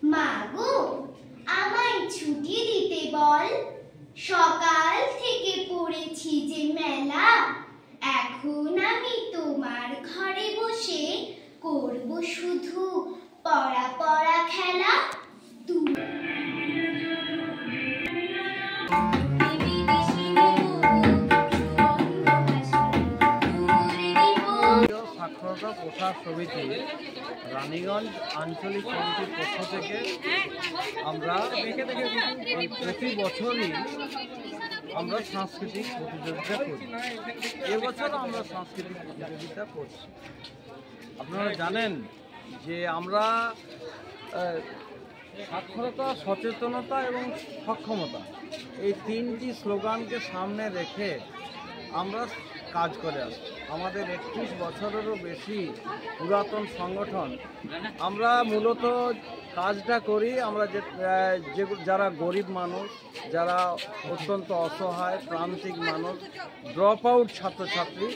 মা গো, আমায় ছুটি দিতে বল। সকাল থেকে পড়েছি যে মেলা, এখন আমি তোমার ঘরে বসে করব শুধু পড়া পড়া খেলা। সাক্ষরতা প্রসার সমিতি রানীগঞ্জ আঞ্চলিক কমিটির পক্ষ থেকে আমরা প্রতি বছরই আমরা সাংস্কৃতিক প্রতিযোগিতা করি। এবছর আমরা সাংস্কৃতিক প্রতিযোগিতা করছি। আপনারা জানেন যে আমরা সাক্ষরতা, সচেতনতা এবং সক্ষমতা এই তিনটি স্লোগানকে সামনে রেখে আমরা কাজ করে আসছি। আমাদের 31 বছরেরও বেশি পুরাতন সংগঠন। আমরা মূলত কাজটা করি, আমরা যারা গরিব মানুষ, যারা অত্যন্ত অসহায় প্রান্তিক মানুষ, ড্রপ আউট ছাত্রছাত্রী,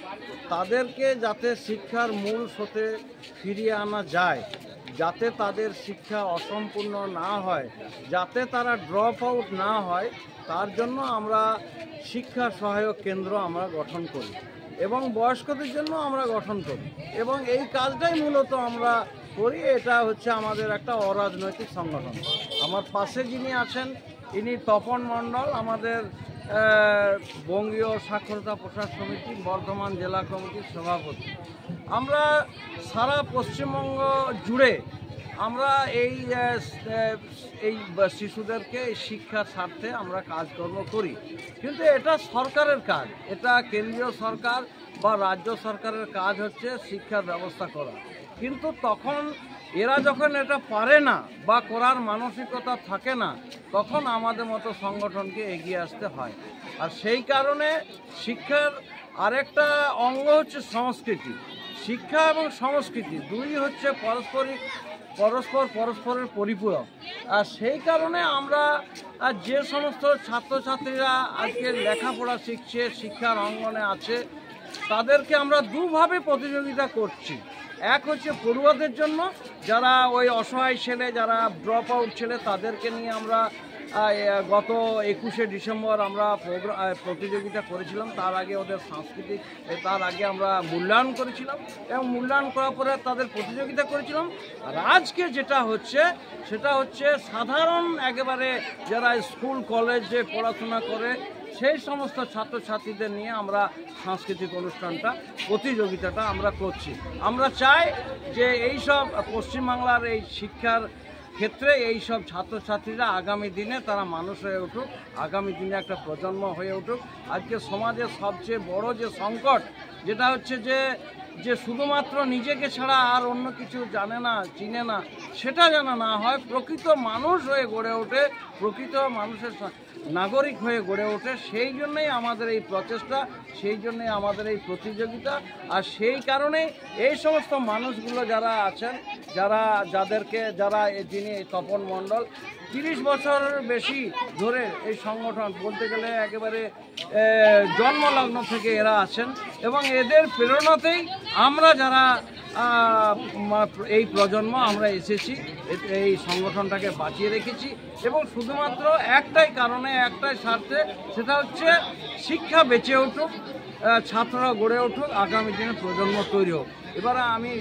তাদেরকে যাতে শিক্ষার মূল স্রোতে ফিরিয়ে আনা যায়, যাতে তাদের শিক্ষা অসম্পূর্ণ না হয়, যাতে তারা ড্রপ আউট না হয়, তার জন্য আমরা শিক্ষা সহায়ক কেন্দ্র আমরা গঠন করি এবং বয়স্কদের জন্য আমরা গঠন করি এবং এই কাজটাই মূলত আমরা করি। এটা হচ্ছে আমাদের একটা অরাজনৈতিক সংগঠন। আমার পাশে যিনি আছেন ইনি তপন মণ্ডল, আমাদের বঙ্গীয় সাক্ষরতা প্রসার সমিতি বর্ধমান জেলা কমিটির সভাপতি। আমরা সারা পশ্চিমবঙ্গ জুড়ে আমরা এই শিশুদেরকে শিক্ষার স্বার্থে আমরা কাজকর্ম করি, কিন্তু এটা সরকারের কাজ, এটা কেন্দ্রীয় সরকার বা রাজ্য সরকারের কাজ হচ্ছে শিক্ষার ব্যবস্থা করা। কিন্তু তখন এরা যখন এটা পারে না বা করার মানসিকতা থাকে না, তখন আমাদের মতো সংগঠনকে এগিয়ে আসতে হয়। আর সেই কারণে শিক্ষার আরেকটা অঙ্গ হচ্ছে সংস্কৃতি। শিক্ষা এবং সংস্কৃতি দুই হচ্ছে পরস্পরের পরিপূরক। আর সেই কারণে আমরা যে সমস্ত ছাত্রছাত্রীরা আজকে লেখাপড়া শিখছে, শিক্ষার অঙ্গনে আছে, তাদেরকে আমরা দুভাবে প্রতিযোগিতা করছি। এক হচ্ছে পড়ুয়াদের জন্য, যারা ওই অসহায় ছেলে, যারা ড্রপ আউট ছেলে, তাদেরকে নিয়ে আমরা গত 21শে ডিসেম্বর আমরা প্রতিযোগিতা করেছিলাম। তার আগে ওদের সাংস্কৃতিক, তার আগে আমরা মূল্যায়ন করেছিলাম এবং মূল্যায়ন করার পরে তাদের প্রতিযোগিতা করেছিলাম। আর আজকে যেটা হচ্ছে সেটা হচ্ছে সাধারণ একেবারে যারা স্কুল কলেজে পড়াশোনা করে সেই সমস্ত ছাত্রছাত্রীদের নিয়ে আমরা সাংস্কৃতিক অনুষ্ঠানটা, প্রতিযোগিতাটা আমরা করছি। আমরা চাই যে এইসব পশ্চিমবাংলার এই শিক্ষার ক্ষেত্রে এই সব ছাত্রছাত্রীরা আগামী দিনে তারা মানুষ হয়ে উঠুক, আগামী দিনে একটা প্রজন্ম হয়ে উঠুক। আজকে সমাজের সবচেয়ে বড় যে সংকট, যেটা হচ্ছে যে শুধুমাত্র নিজেকে ছাড়া আর অন্য কিছু জানে না, চিনে না, সেটা যেন না হয়, প্রকৃত মানুষ হয়ে গড়ে ওঠে, প্রকৃত মানুষের নাগরিক হয়ে গড়ে ওঠে। সেই জন্যই আমাদের এই প্রচেষ্টা, সেই জন্যই আমাদের এই প্রতিযোগিতা। আর সেই কারণে এই সমস্ত মানুষগুলো যারা আছেন, যারা যিনি তপন মণ্ডল 30 বছরের বেশি ধরে এই সংগঠন, বলতে গেলে একেবারে জন্মলগ্ন থেকে এরা আছেন এবং এদের প্রেরণাতেই আমরা যারা এই প্রজন্ম আমরা এসেছি, এই সংগঠনটাকে বাঁচিয়ে রেখেছি এবং শুধুমাত্র একটাই কারণে, একটাই স্বার্থে, সেটা হচ্ছে শিক্ষা বেঁচে উঠুক, ছাত্ররা গড়ে উঠুক, আগামী দিনে প্রজন্ম তৈরি হোক। এবারে আমি